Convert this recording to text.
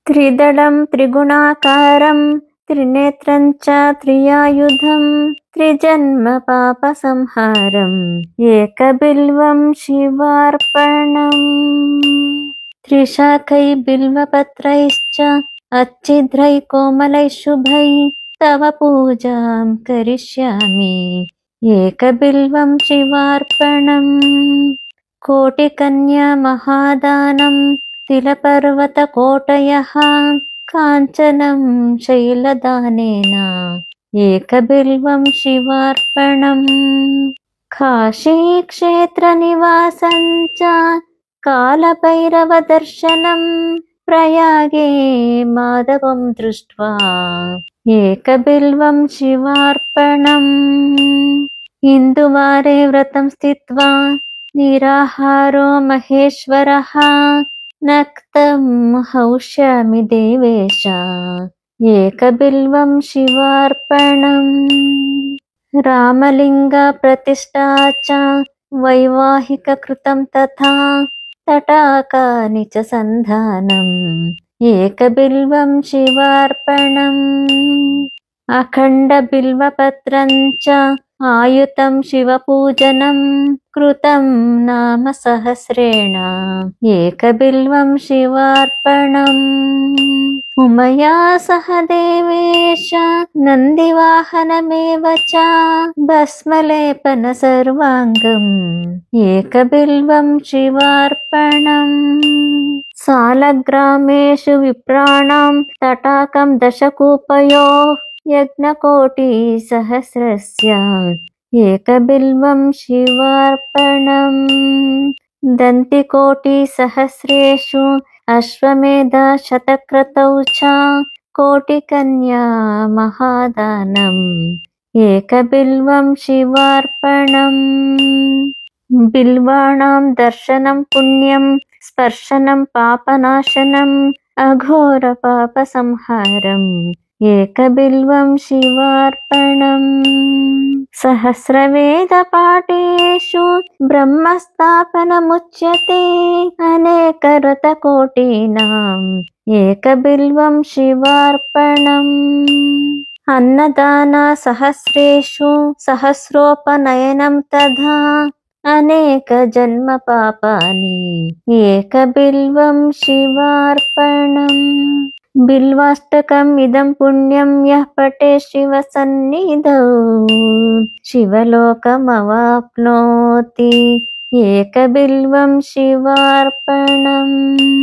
त्रिदलं त्रिगुणाकारं त्रिनेत्रं च त्रियायुधं त्रिजन्म पापसंहारम् एकबिल्वं शिवार्पणम्। त्रिशाखै बिल्वपत्रैश्च अच्छिद्रै कोमलैः शुभैः तव पूजां करिष्यामि एकबिल्वं शिवार्पणम्। कोटिकन्या महादानं तिलपर्वतकोटयः काञ्चनं शैलदानेन एकबिल्वं शिवार्पणम्। काशीक्षेत्रनिवासं च कालभैरवदर्शनं प्रयागे माधवं दृष्ट्वा एकबिल्वं शिवार्पणम्। इन्दुवारे व्रतं स्थित्वा निराहारो महेश्वरः नक्तं हौष्यामि देवेश एकबिल्वं शिवार्पणम्। रामलिङ्गप्रतिष्ठा च वैवाहिककृतं तथा तटाकानि च सन्धानम् एकबिल्वं शिवार्पणम्। अखण्डबिल्वपत्रं च आयुतं शिवपूजनं कृतं नाम सहस्रेण एकबिल्वं शिवार्पणम्। उमया सह देवेश नन्दिवाहनमेव च भस्मलेपन सर्वाङ्गम् एकबिल्वं शिवार्पणम्। सालग्रामेषु विप्राणां तटाकं दशकूपयोः यज्ञकोटिसहस्रस्य एकबिल्वं शिवार्पणम्। दन्तिकोटिसहस्रेषु अश्वमेधशतक्रतौ च कोटिकन्या महादानम् एकबिल्वं शिवार्पणम्। बिल्वाणां दर्शनं पुण्यं स्पर्शनं पापनाशनम् अघोरपापसंहारम् एकबिल्वं शिवार्पणम्। सहस्रवेदपाठेषु ब्रह्मस्थापनमुच्यते अनेकरतकोटीनाम् एकबिल्वं शिवार्पणम्। अन्नदानसहस्रेषु सहस्रोपनयनं तथा अनेकजन्मपापानि एकबिल्वं शिवार्पणम्। बिल्वाष्टकम् इदं पुण्यं यः पठे शिवसन्निधौ शिवलोकमवाप्नोति एकबिल्वं शिवार्पणम्।